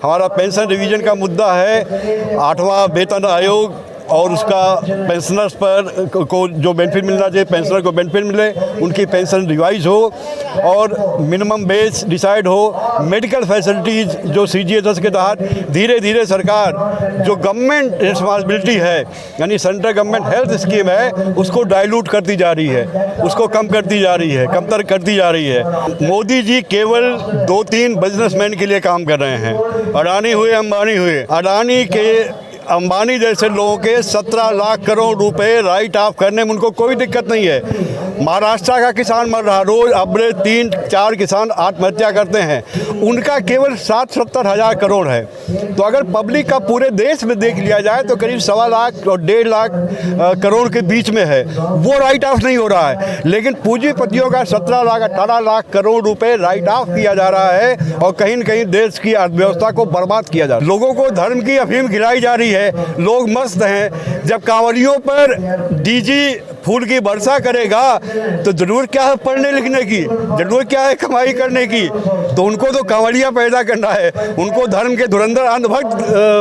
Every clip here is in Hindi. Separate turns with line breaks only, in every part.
हमारा पेंशन रिवीजन का मुद्दा है। 8वां वेतन आयोग और उसका पेंशनर्स पर को जो बेनिफिट मिलना चाहिए, पेंशनर को बेनिफिट मिले, उनकी पेंशन रिवाइज हो और मिनिमम बेस डिसाइड हो। मेडिकल फैसिलिटीज़ जो CGHS के तहत धीरे धीरे सरकार जो गवर्नमेंट रिस्पॉन्सिबिलिटी है, यानी सेंट्रल गवर्नमेंट हेल्थ स्कीम है, उसको डाइल्यूट करती जा रही है, उसको कम करती जा रही है, कमतर करती जा रही है। मोदी जी केवल 2-3 बिजनेसमैन के लिए काम कर रहे हैं। अडानी हुए, अंबानी हुए। अडानी के अंबानी जैसे लोगों के 17 लाख करोड़ रुपए राइट ऑफ करने में उनको कोई दिक्कत नहीं है। महाराष्ट्र का किसान मर रहा, रोज अबरे 3-4 किसान आत्महत्या करते हैं, उनका केवल 60-70 हज़ार करोड़ है। तो अगर पब्लिक का पूरे देश में देख लिया जाए तो करीब 1.25 लाख और 1.5 लाख करोड़ के बीच में है, वो राइट ऑफ नहीं हो रहा है। लेकिन पूंजीपतियों का 17 लाख 18 लाख करोड़ रुपए राइट ऑफ किया जा रहा है और कहीं न कहीं देश की अर्थव्यवस्था को बर्बाद किया जा रहा है। लोगों को धर्म की अफीम खिलाई जा रही है, लोग मस्त हैं। जब कांवड़ियों पर डीजी फूल की वर्षा करेगा तो जरूरत क्या है पढ़ने लिखने की, जरूरत क्या है कमाई करने की। तो उनको तो कांवड़िया पैदा करना है, उनको धर्म के धुरंधर अंधभक्त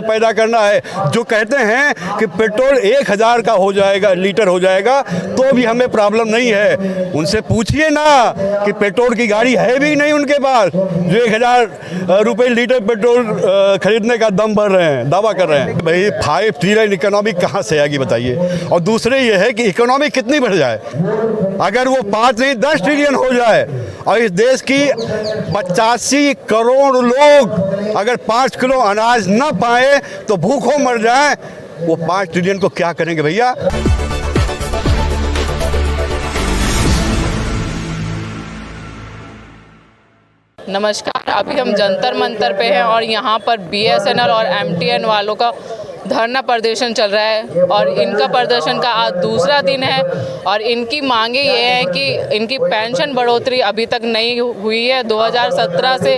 पैदा करना है, जो कहते हैं कि पेट्रोल 1000 का हो जाएगा, लीटर हो जाएगा तो भी हमें प्रॉब्लम नहीं है। उनसे पूछिए ना कि पेट्रोल की गाड़ी है भी नहीं उनके पास, जो 1000 रुपये लीटर पेट्रोल खरीदने का दम भर रहे हैं, दावा कर रहे हैं। भाई 5 ट्रिलियन इकोनॉमी कहाँ से आएगी बताइए। और दूसरे ये है कि इकोनॉमी कितनी बढ़ जाए, अगर वो 5 नहीं 10 ट्रिलियन हो जाए और इस देश की 85 करोड़ लोग अगर 5 किलो अनाज न पाए तो भूखों मर जाए, वो 5 ट्रिलियन को क्या करेंगे भैया।
नमस्कार, अभी हम जंतर मंतर पे हैं और यहाँ पर BSNL और MTN वालों का धरना प्रदर्शन चल रहा है और इनका प्रदर्शन का आज दूसरा दिन है और इनकी मांगे ये है कि इनकी पेंशन बढ़ोतरी अभी तक नहीं हुई है। 2017 से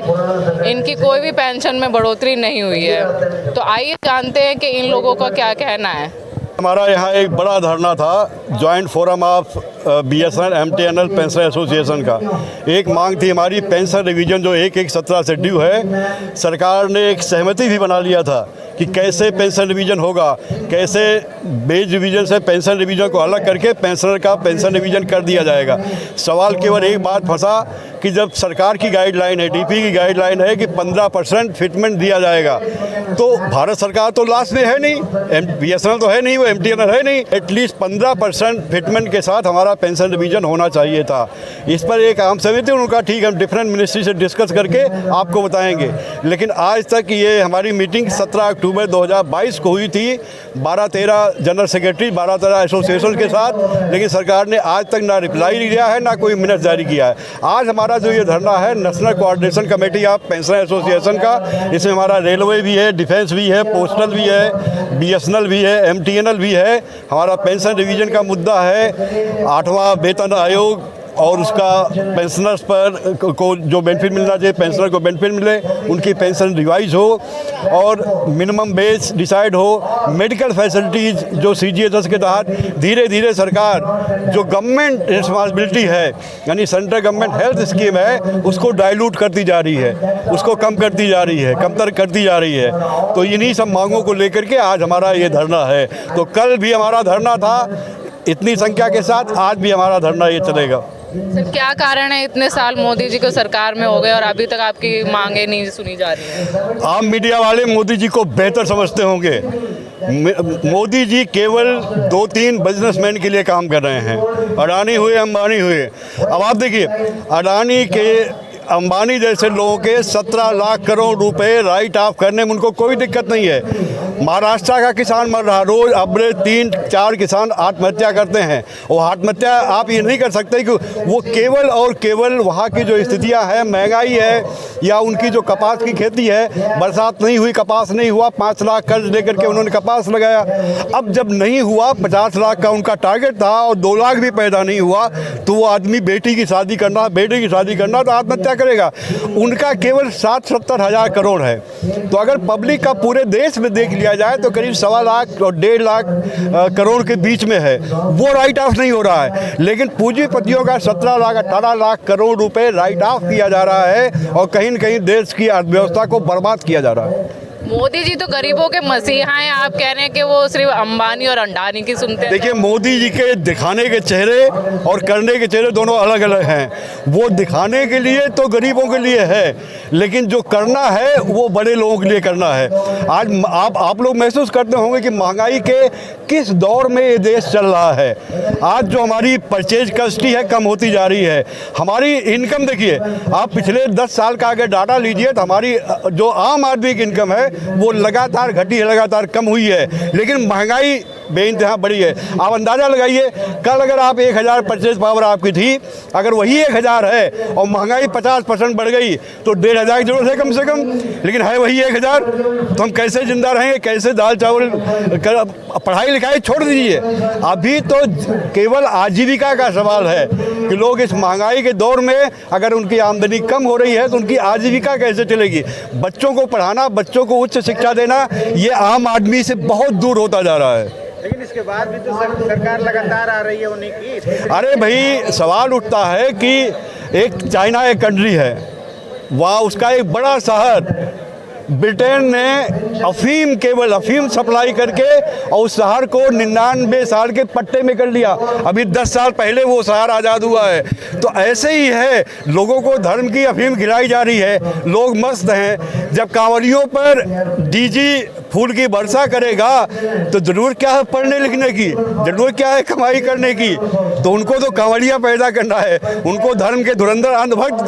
इनकी कोई भी पेंशन में बढ़ोतरी नहीं हुई है। तो आइए जानते हैं कि इन लोगों का क्या कहना है।
हमारा यहाँ एक बड़ा धरना था, joint forum of BSNL MTNL pension association का। एक मांग थी हमारी, पेंशन रिवीजन जो 1/1/17 से ड्यू है। सरकार ने एक सहमति भी बना लिया था कि कैसे पेंशन रिवीजन होगा, कैसे बेज रिवीजन से पेंशन रिवीजन को अलग करके पेंशनर का पेंशन रिवीजन कर दिया जाएगा। सवाल केवल एक बात फंसा कि जब सरकार की गाइडलाइन है, DP की गाइडलाइन है कि 15% फिटमेंट दिया जाएगा, तो भारत सरकार तो लास्ट में है नहीं, BSNL तो है नहीं, वो MTNL है नहीं। एटलीस्ट 15% फिटमेंट के साथ हमारा पेंशन रिवीजन होना चाहिए था। इस पर एक आम सहमति, उनका ठीक हम डिफरेंट मिनिस्ट्री से डिस्कस करके आपको बताएंगे। लेकिन आज तक ये हमारी मीटिंग 17 अक्टूबर 2022 को हुई थी, 12-13 जनरल सेक्रेटरी 12-13 एसोसिएशन के साथ, लेकिन सरकार ने आज तक ना रिप्लाई दिया है ना कोई मिनट जारी किया है। आज हमारा जो ये धरना है national coordination committee of pension association का, इसमें हमारा रेलवे भी है, डिफेंस भी है, पोस्टल भी है, BSNL भी है, MTNL भी है। हमारा पेंशन रिवीजन का मुद्दा है। 8वां वेतन आयोग और उसका पेंशनर्स पर को जो बेनिफिट मिलना चाहिए, पेंशनर को बेनिफिट मिले, उनकी पेंशन रिवाइज हो और मिनिमम बेस डिसाइड हो। मेडिकल फैसिलिटीज़ जो CGHS के तहत धीरे धीरे सरकार जो गवर्नमेंट रिस्पॉन्सिबिलिटी है, यानी सेंट्रल गवर्नमेंट हेल्थ स्कीम है, उसको डाइल्यूट करती जा रही है, उसको कम करती जा रही है, कमतर करती जा रही है। तो इन्हीं सब मांगों को लेकर के आज हमारा ये धरना है। तो कल भी हमारा धरना था इतनी संख्या के साथ, आज भी हमारा धरना ये चलेगा।
सर, क्या कारण है इतने साल मोदी जी को सरकार में हो गए और अभी तक आपकी मांगे नहीं सुनी जा रही है?
आम मीडिया वाले मोदी जी को बेहतर समझते होंगे। मोदी जी केवल 2-3 बिजनेसमैन के लिए काम कर रहे हैं। अडानी हुए, अंबानी हुए। अब आप देखिए, अडानी के अंबानी जैसे लोगों के 17 लाख करोड़ रुपए राइट ऑफ करने में उनको कोई दिक्कत नहीं है। महाराष्ट्र का किसान मर रहा, रोज अबरे 3-4 किसान आत्महत्या करते हैं। वो आत्महत्या आप ये नहीं कर सकते कि वो केवल और केवल वहाँ की जो स्थितियाँ हैं, महंगाई है या उनकी जो कपास की खेती है, बरसात नहीं हुई, कपास नहीं हुआ, 5 लाख कर्ज लेकर के उन्होंने कपास लगाया। अब जब नहीं हुआ, 50 लाख का उनका टारगेट था और 2 लाख भी पैदा नहीं हुआ, तो वो आदमी बेटी की शादी करना, बेटे की शादी करना तो आत्महत्या करेगा? उनका केवल 60-70 हज़ार करोड़ है। तो अगर पब्लिक का पूरे देश में देख लिया जाए तो करीब 1.25 लाख और 1.5 लाख करोड़ के बीच में है, वो राइट ऑफ नहीं हो रहा है। लेकिन पूंजीपतियों का 17 लाख 18 लाख करोड़ रुपए राइट ऑफ किया जा रहा है और कहीं न कहीं देश की अर्थव्यवस्था को बर्बाद किया जा रहा है।
मोदी जी तो गरीबों के मसीहा हैं, आप कह रहे हैं कि वो सिर्फ अंबानी और अंडानी की सुनते हैं।
देखिए, मोदी जी के दिखाने के चेहरे और करने के चेहरे दोनों अलग अलग हैं। वो दिखाने के लिए तो गरीबों के लिए है, लेकिन जो करना है वो बड़े लोगों के लिए करना है। आज आप लोग महसूस करते होंगे कि महंगाई के किस दौर में ये देश चल रहा है। आज जो हमारी परचेज कैपेसिटी है कम होती जा रही है। हमारी इनकम देखिए, आप पिछले 10 साल का अगर डाटा लीजिए तो हमारी जो आम आदमी की इनकम है वो लगातार घटी है, लगातार कम हुई है, लेकिन महंगाई बेइंतहा बढ़ी है। आप अंदाज़ा लगाइए, कल अगर आप 1000 परचेज पावर आपकी थी, अगर वही 1000 है और महंगाई 50% बढ़ गई तो 1500 की जरूरत है कम से कम, लेकिन है वही 1000। तो हम कैसे जिंदा रहेंगे, कैसे दाल चावल पढ़ाई लिखाई छोड़ दीजिए। अभी तो केवल आजीविका का सवाल है कि लोग इस महंगाई के दौर में अगर उनकी आमदनी कम हो रही है तो उनकी आजीविका कैसे चलेगी। बच्चों को पढ़ाना, बच्चों को उच्च शिक्षा देना, ये आम आदमी से बहुत दूर होता जा रहा है।
लेकिन इसके बाद भी तो सरकार लगातार आ रही है उन्हीं की।
अरे भाई, सवाल उठता है कि एक चाइना एक कंट्री है, वहाँ उसका एक बड़ा शहर ब्रिटेन ने केवल अफीम सप्लाई करके और उस शहर को 99 साल के पट्टे में कर लिया। अभी 10 साल पहले वो शहर आज़ाद हुआ है। तो ऐसे ही है, लोगों को धर्म की अफीम खिलाई जा रही है, लोग मस्त हैं। जब कांवरियों पर डीजी फूल की वर्षा करेगा तो ज़रूर क्या है पढ़ने लिखने की, ज़रूर क्या है कमाई करने की। तो उनको तो कांवरिया पैदा करना है, उनको धर्म के धुरंधर अंधभक्त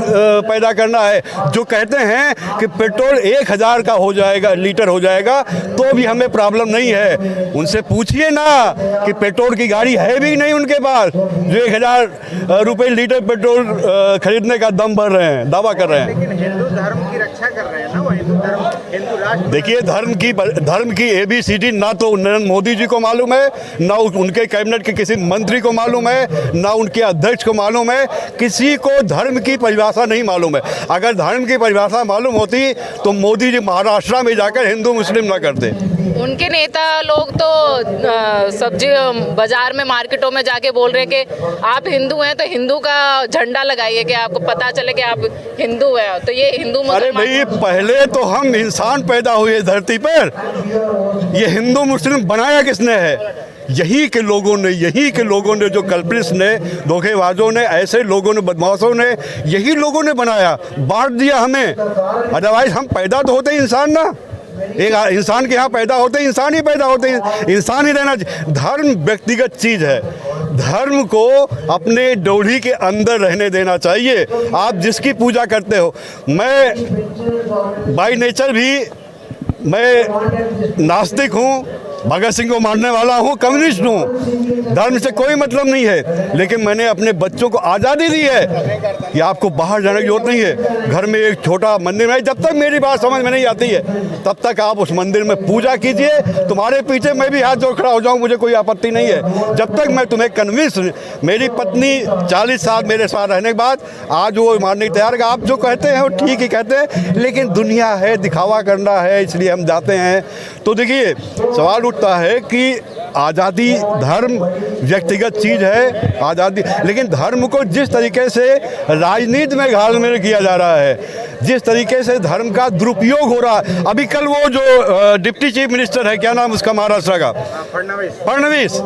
पैदा करना है, जो कहते हैं कि पेट्रोल 1000 का हो जाएगा, लीटर हो जाएगा तो भी हमें प्रॉब्लम नहीं है। उनसे पूछिए ना कि पेट्रोल की गाड़ी है भी नहीं उनके पास, जो 1000 रुपये लीटर पेट्रोल खरीदने का दम भर रहे हैं, दावा कर रहे हैं।
लेकिन हिंदू धर्म की रक्षा कर रहे हैं ना, वो हिंदू धर्म, हिंदू राष्ट्र।
देखिए, धर्म की ABCD ना तो नरेंद्र मोदी जी को मालूम है, ना उनके कैबिनेट के किसी मंत्री को मालूम है, ना उनके अध्यक्ष को मालूम है। किसी को धर्म की परिभाषा नहीं मालूम है। अगर धर्म की परिभाषा मालूम होती तो मोदी जी महाराष्ट्र में जाकर हिंदू मुस्लिम ना करते।
उनके नेता लोग तो सब्जी बाजार में, मार्केटों में जाके बोल रहे हैं कि आप हिंदू हैं तो हिंदू का झंडा लगाइए कि आपको पता चले कि आप हिंदू हैं। तो ये हिंदू मुसलमान।
अरे भाई, पहले तो हम इंसान पैदा हुए धरती पर, ये हिंदू मुस्लिम बनाया किसने है? यही के लोगों ने जो कल्प्रिट्स ने, धोखेबाजों ने, ऐसे लोगों ने, बदमाशों ने, यही लोगों ने बनाया, बांट दिया हमें। अदरवाइज हम पैदा तो होते इंसान ना, एक इंसान के यहाँ पैदा होते इंसान ही पैदा होते, इंसान ही रहना चाहिए। धर्म व्यक्तिगत चीज़ है, धर्म को अपने डोली के अंदर रहने देना चाहिए। आप जिसकी पूजा करते हो, मैं बाय नेचर भी मैं नास्तिक हूँ, भगत सिंह को मानने वाला हूँ, कम्युनिस्ट हूँ, धर्म से कोई मतलब नहीं है। लेकिन मैंने अपने बच्चों को आज़ादी दी है कि आपको बाहर जाने की जरूरत नहीं है। घर में एक छोटा मंदिर है, जब तक मेरी बात समझ में नहीं आती है तब तक आप उस मंदिर में पूजा कीजिए। तुम्हारे पीछे मैं भी हाथ जोड़ खड़ा हो जाऊँ, मुझे कोई आपत्ति नहीं है, जब तक मैं तुम्हें कन्विंस। मेरी पत्नी 40 साल मेरे साथ रहने के बाद आज वो मानने की तैयार है। आप जो कहते हैं वो ठीक ही कहते हैं, लेकिन दुनिया है, दिखावा करना है, इसलिए हम जाते हैं। तो देखिए, सवाल उठता है कि आज़ादी, धर्म व्यक्तिगत चीज़ है, आज़ादी, लेकिन धर्म को जिस तरीके से राजनीति में घालमेल किया जा रहा है, जिस तरीके से धर्म का दुरुपयोग हो रहा है। अभी कल वो जो डिप्टी चीफ मिनिस्टर है, क्या नाम उसका, महाराष्ट्र का, फडणवीस,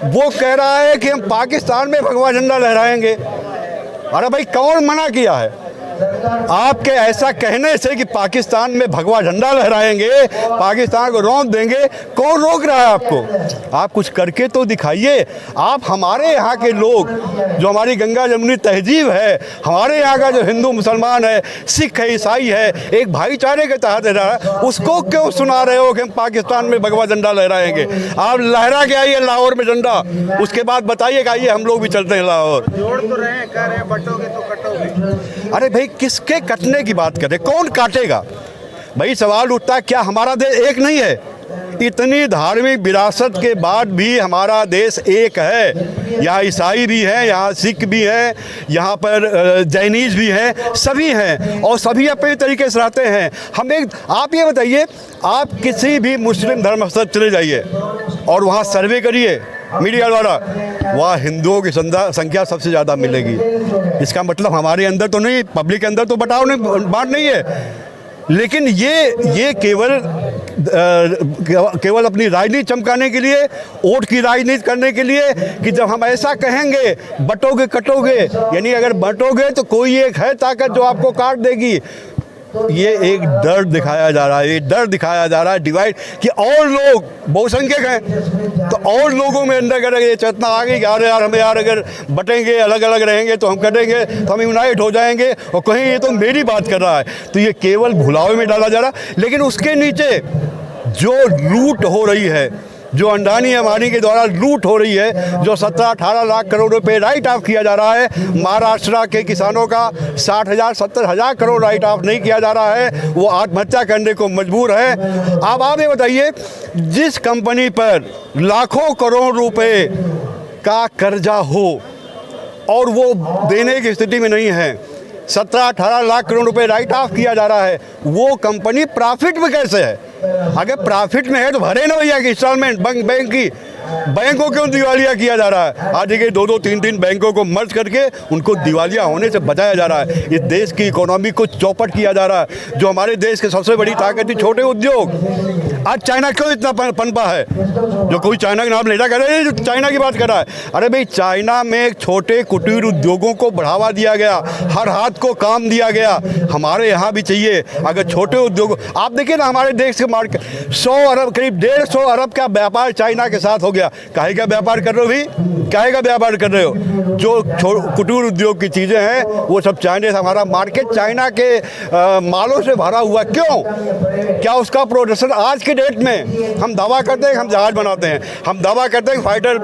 वो कह रहा है कि हम पाकिस्तान में भगवा झंडा लहराएंगे। अरे भाई, कौन मना किया है आपके ऐसा कहने से कि पाकिस्तान में भगवा झंडा लहराएंगे, पाकिस्तान को रौंद देंगे? कौन रोक रहा है आपको? आप कुछ करके तो दिखाइए। आप हमारे यहाँ के लोग, जो हमारी गंगा जमुनी तहजीब है, हमारे यहाँ का जो हिंदू मुसलमान है, सिख है, ईसाई है, एक भाईचारे के तहत रह रहा है, उसको क्यों सुना रहे हो कि हम पाकिस्तान में भगवा झंडा लहराएंगे? आप लहरा के आइए लाहौर में झंडा, उसके बाद बताइए आइए हम लोग भी चलते हैं लाहौर।
जोड़ तो रहे हैं, कह रहे हैं बटोगे तो कटोगे।
अरे भाई, किसके कटने की बात करें? कौन काटेगा? भाई सवाल उठता है, क्या हमारा देश एक नहीं है? इतनी धार्मिक विरासत के बाद भी हमारा देश एक है। यहाँ ईसाई भी हैं, यहाँ सिख भी हैं, यहाँ पर जैनीज भी हैं, सभी हैं और सभी अपने तरीके से रहते हैं। आप ये बताइए, आप किसी भी मुस्लिम धर्मस्थल चले जाइए और वहाँ सर्वे करिए मीडिया द्वारा, वहाँ हिंदुओं की संख्या सबसे ज़्यादा मिलेगी। इसका मतलब हमारे अंदर तो नहीं, पब्लिक के अंदर तो बांट नहीं है, लेकिन ये केवल अपनी राजनीति चमकाने के लिए, वोट की राजनीति करने के लिए कि जब हम ऐसा कहेंगे बटोगे कटोगे, यानी अगर बटोगे तो कोई एक है ताकत जो आपको काट देगी। ये एक डर दिखाया जा रहा है, ये डर दिखाया जा रहा है डिवाइड, कि और लोग बहुसंख्यक हैं तो और लोगों में अंदर अगर ये चेतना आ गई कि अरे यार हमें यार अगर बटेंगे, अलग अलग रहेंगे तो हम कटेंगे, तो हम यूनाइट हो जाएंगे और कहीं ये तो मेरी बात कर रहा है, तो ये केवल भुलावे में डाला जा रहा है। लेकिन उसके नीचे जो लूट हो रही है, जो अंडानी अंबानी के द्वारा लूट हो रही है, जो 17-18 लाख करोड़ रुपए राइट ऑफ किया जा रहा है, महाराष्ट्र के किसानों का 60,000-70,000 करोड़ राइट ऑफ नहीं किया जा रहा है, वो आत्महत्या करने को मजबूर है। अब आप ये बताइए, जिस कंपनी पर लाखों करोड़ रुपए का कर्जा हो और वो देने की स्थिति में नहीं है, 17-18 लाख करोड़ रुपए राइट ऑफ किया जा रहा है, वो कंपनी प्रॉफिट में कैसे है? अगर प्रॉफिट में है तो भरे ना भैया कि इंस्टॉलमेंट बैंक की, बैंकों क्यों दिवालिया किया जा रहा है? आज देखिए 2-2, 3-3 बैंकों को मर्ज करके उनको दिवालिया होने से बचाया जा रहा है। इस देश की इकोनॉमी को चौपट किया जा रहा है। जो हमारे देश के सबसे बड़ी ताकत थी छोटे उद्योग, आज चाइना क्यों इतना पनपा है? जो कोई चाइना का नाम लेना कर रहे हैं, जो चाइना की बात कर रहा है, अरे भाई चाइना में छोटे कुटीर उद्योगों को बढ़ावा दिया गया, हर हाथ को काम दिया गया। हमारे यहाँ भी चाहिए। अगर छोटे उद्योग, आप देखिए ना हमारे देश के मार्केट 100 अरब, करीब 150 अरब का व्यापार चाइना के साथ हो गया। काहे का व्यापार कर रहे हो भाई? काहे का व्यापार कर रहे हो? जो कुटीर उद्योग की चीज़ें हैं वो सब चाइना से, हमारा मार्केट चाइना के मालों से भरा हुआ। क्यों? क्या उसका प्रोडक्शन आज के डेट में हम दावा करते हैं हम जहाज बनाते हैं, हम दावा करते हैं फाइटर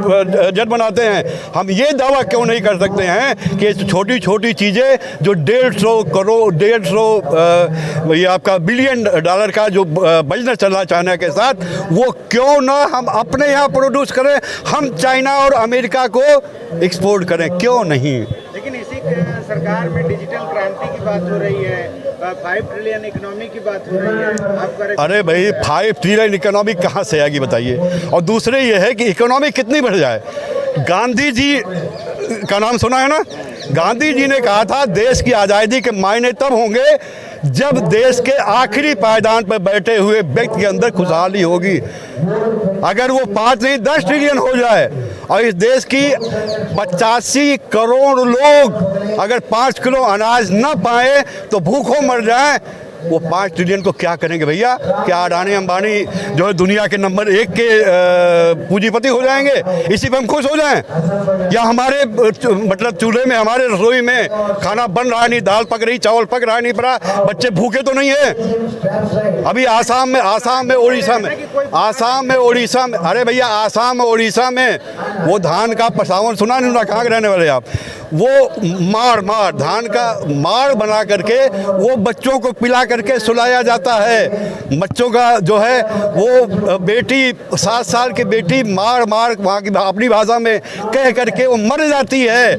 जेट बनाते हैं, हम ये दावा क्यों नहीं कर सकते हैं कि छोटी छोटी चीज़ें जो 150 करोड़ 150 ये आपका बिलियन डॉलर का जो बिजनेस चल रहा है चाइना के साथ, वो क्यों ना हम अपने यहाँ प्रोड्यूस करें, हम चाइना और अमेरिका को एक्सपोर्ट करें, क्यों नहीं?
लेकिन इसी सरकार में डिजिटल क्रांति की बात हो रही है, 5 ट्रिलियन इकोनॉमी की बात हो रही है, आपका
अरे भाई 5 ट्रिलियन इकोनॉमी कहाँ से आएगी बताइए? और दूसरे ये है कि इकोनॉमी कितनी बढ़ जाए। गांधी जी का नाम सुना है ना? गांधी जी ने कहा था देश की आज़ादी के मायने तब होंगे जब देश के आखिरी पायदान पर बैठे हुए व्यक्ति के अंदर खुशहाली होगी। अगर वो 5 नहीं 10 ट्रिलियन हो जाए और इस देश की 85 करोड़ लोग अगर 5 किलो अनाज न पाए तो भूखों मर जाएं, वो 5 ट्रिलियन को क्या करेंगे भैया? क्या अडानी अंबानी जो है दुनिया के नंबर 1 के पूंजीपति हो जाएंगे? इसी पर हम खुश हो जाएं? या हमारे मतलब चूल्हे में, हमारे रसोई में खाना बन रहा नहीं, दाल पक रही, चावल पक रहा नहीं पड़ा, बच्चे भूखे तो नहीं है? अभी आसाम में उड़ीसा में अरे भैया आसाम और उड़ीसा में वो धान का पसावन सुना नहीं? कहाँ के रहने वाले आप? वो मार धान का मार बना करके वो बच्चों को पिला करके सुलाया जाता है। बच्चों का जो है वो बेटी 7 साल की बेटी मार वहाँ की अपनी भाषा में कह करके वो मर जाती है।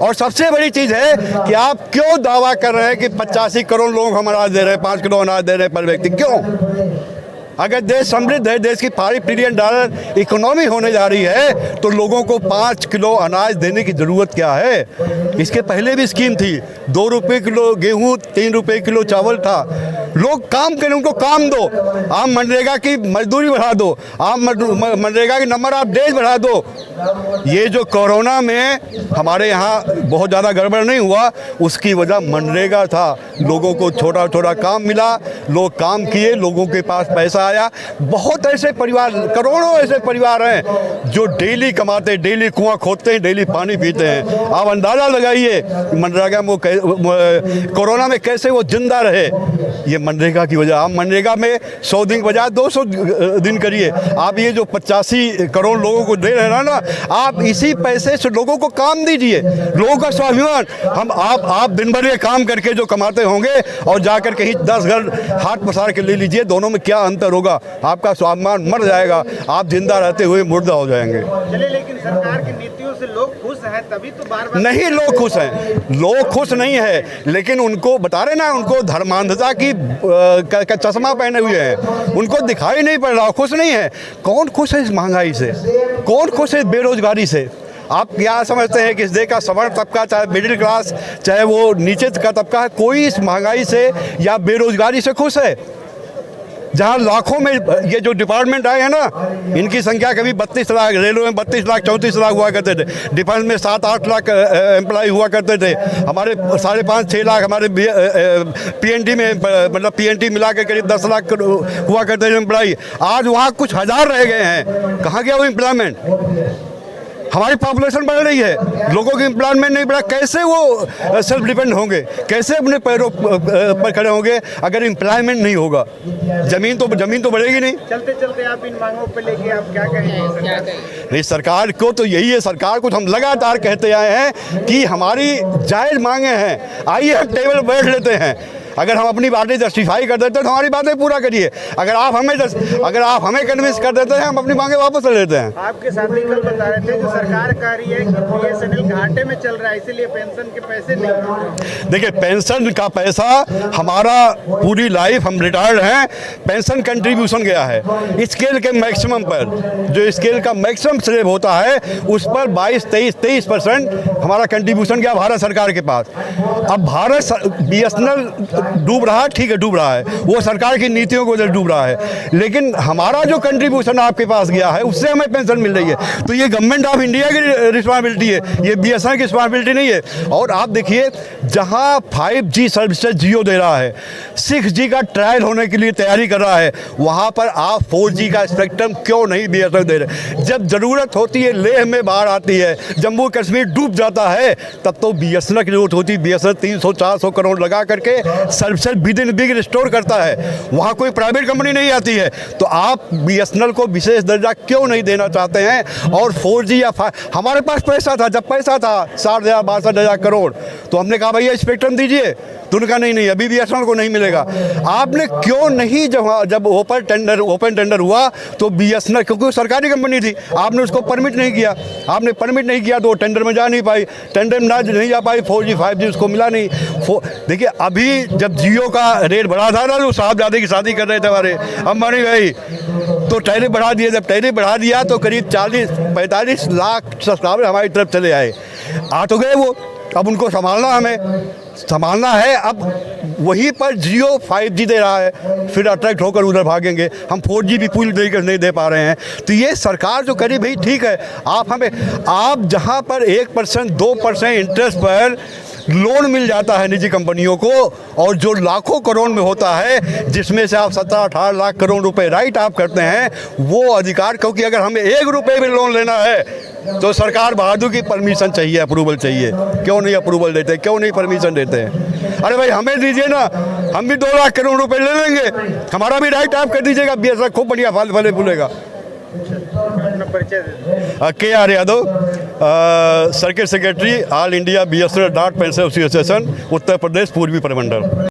और सबसे बड़ी चीज़ है कि आप क्यों दावा कर रहे हैं कि 85 करोड़ लोग हम अनाज दे रहे हैं, 5 किलो अनाज दे रहे हैं पर व्यक्ति? क्यों? अगर देश समृद्ध है, देश की 5 ट्रिलियन डॉलर इकोनॉमी होने जा रही है, तो लोगों को 5 किलो अनाज देने की ज़रूरत क्या है? इसके पहले भी स्कीम थी, 2 रुपये किलो गेहूँ, 3 रुपये किलो चावल था। लोग काम करें, उनको काम दो। आप मनरेगा की मजदूरी बढ़ा दो, आप मनरेगा के नंबर ऑफ डेज बढ़ा दो। ये जो कोरोना में हमारे यहाँ बहुत ज़्यादा गड़बड़ नहीं हुआ, उसकी वजह मनरेगा था। लोगों को छोटा छोटा काम मिला, लोग काम किए, लोगों के पास पैसा आया। बहुत ऐसे परिवार, करोड़ों ऐसे परिवार हैं जो डेली कमाते, डेली कुआं खोदते हैं, डेली पानी पीते हैं। आप अंदाज़ा लगाइए मनरेगा में कोरोना में कैसे वो जिंदा रहे। ये मनरेगा की वजह। आप मनरेगा में 100 दिन के बजाय 200 दिन करिए। आप ये जो 85 करोड़ लोगों को दे रहे हैं ना, आप इसी पैसे से लोगों को काम दीजिए, लोगों का स्वाभिमान। आप दिन भर ये काम करके जो कमाते होंगे और जाकर कहीं 10 घर हाथ पसार के ले लीजिए, दोनों में क्या अंतर होगा? आपका स्वाभिमान मर जाएगा, आप जिंदा रहते हुए मुर्दा हो जाएंगे।
चलिए, लेकिन सरकार की नीतियों से लोग खुश हैं, तभी तो बार बार
नहीं, लोग खुश हैं, लोग खुश नहीं है, लेकिन उनको बता रहे ना, उनको धर्मांधता की का चश्मा पहने हुए हैं, उनको दिखाई नहीं पड़ रहा, खुश नहीं है। कौन खुश है इस महंगाई से? कौन खुश है बेरोजगारी से? आप क्या समझते हैं कि इस देश का सवर्ण तबका, चाहे मिडिल क्लास, चाहे वो नीचे का तबका है, कोई इस महंगाई से या बेरोजगारी से खुश है? जहाँ लाखों में ये जो डिपार्टमेंट आए हैं ना, इनकी संख्या कभी 32 लाख, रेलवे में 32 लाख 34 लाख हुआ करते थे, डिफेंस में 7-8 लाख एम्प्लॉय हुआ करते थे, हमारे 5.5-6 लाख हमारे पीएनटी में, मतलब पीएनटी मिला के करीब 10 लाख हुआ करते थे एम्प्लॉय। आज वहाँ कुछ हज़ार रह गए हैं। कहाँ गया वो एम्प्लॉयमेंट? हमारी पॉपुलेशन बढ़ रही है, लोगों की एम्प्लॉयमेंट नहीं बढ़ा, कैसे वो सेल्फ डिपेंड होंगे? कैसे अपने पैरों पर खड़े होंगे अगर एम्प्लॉयमेंट नहीं होगा? जमीन तो बढ़ेगी नहीं।
चलते चलते आप इन मांगों पे लेके आप क्या कहेंगे?
नहीं, सरकार को तो यही है, सरकार को हम लगातार कहते आए हैं कि हमारी जायज़ मांगे हैं, आइए हम टेबल पर बैठ लेते हैं। अगर हम अपनी बातें जस्टिफाई कर देते हैं तो हमारी बातें पूरा करिए। अगर आप हमें कन्विंस कर देते हैं, हम अपनी मांगे वापस ले लेते हैं।
आपके साथी कल बता रहे थे जो सरकार कह रही है कि बीएसएनएल घाटे में चल रहा है, इसीलिए पेंशन के पैसे नहीं।
देखिए, पेंशन का पैसा हमारा पूरी लाइफ, हम रिटायर्ड हैं, पेंशन कंट्रीब्यूशन गया है स्केल के मैक्सिमम पर, जो स्केल का मैक्सिमम स्लेब होता है उस पर 22-23% हमारा कंट्रीब्यूशन गया भारत सरकार के पास। अब बीएसएनएल डूब रहा है, ठीक है, डूब रहा है, वो सरकार की नीतियों को डूब रहा है, लेकिन हमारा जो कंट्रीब्यूशन आपके पास गया है उससे हमें पेंशन मिल रही है। तो ये गवर्नमेंट ऑफ इंडिया की रिस्पॉन्सिबिलिटी है, ये बीएसएनएल की रिस्पॉन्सिबिलिटी नहीं है। और आप देखिए, जहां 5G सर्विसेज जियो दे रहा है, 6G का ट्रायल होने के लिए तैयारी कर रहा है, वहां पर आप 4G का स्पेक्ट्रम क्यों नहीं बीएसएनएल दे रहे? जब जरूरत होती है, लेह में बाढ़ आती है, जम्मू कश्मीर डूब जाता है, तब तो बीएसएनएल की जरूरत होती है। बीएसएनएल 300-400 करोड़ लगा करके सर्विसेज विदिन बिग रिस्टोर करता है, वहाँ कोई प्राइवेट कंपनी नहीं आती है। तो आप बीएसएनएल को विशेष दर्जा क्यों नहीं देना चाहते हैं? और 4G या हमारे पास पैसा था, जब पैसा था 60,000-62,000 करोड़, तो हमने कहा भैया स्पेक्ट्रम दीजिए, तो उनका नहीं, अभी बीएसएनएल को नहीं मिलेगा। आपने क्यों नहीं, जब ओपन टेंडर हुआ तो बीएसएनएल, क्योंकि सरकारी कंपनी थी, आपने उसको परमिट नहीं किया, तो टेंडर में जा नहीं पाई, टेंडर में नहीं जा पाई, 4G 5G उसको मिला नहीं। देखिए, अभी जब जियो का रेट बढ़ा था ना, जो साहबजादे की शादी कर रहे थे हमारे अंबानी भाई, तो टैरिफ बढ़ा दिए। जब टैरिफ बढ़ा दिया तो करीब 40-45 लाख सब्सक्राइबर हमारी तरफ चले आए। आ तो गए वो, अब उनको संभालना है। अब वहीं पर जियो 5G दे रहा है, फिर अट्रैक्ट होकर उधर भागेंगे। हम 4G भी पूरी तरीके से नहीं दे पा रहे हैं। तो ये सरकार जो करी, भाई ठीक है, आप जहां पर 1% 2% इंटरेस्ट पर लोन मिल जाता है निजी कंपनियों को, और जो लाखों करोड़ में होता है, जिसमें से आप 17-18 लाख करोड़ रुपए राइट आप करते हैं, वो अधिकार, क्योंकि अगर हमें 1 रुपये भी लोन लेना है तो सरकार बहादुर की परमिशन चाहिए, अप्रूवल चाहिए। क्यों नहीं अप्रूवल देते, क्यों नहीं परमिशन देते हैं? अरे भाई, हमें दीजिए ना, हम भी 2 लाख करोड़ रुपए ले लेंगे, हमारा भी राइट आप कर दीजिएगा, बीएसएनएल खूब बढ़िया फले फूलेगा। KR Yadav, circuit secretary, all India BSNL डार्ट पेंशन एसोसिएशन, उत्तर प्रदेश पूर्वी प्रमंडल।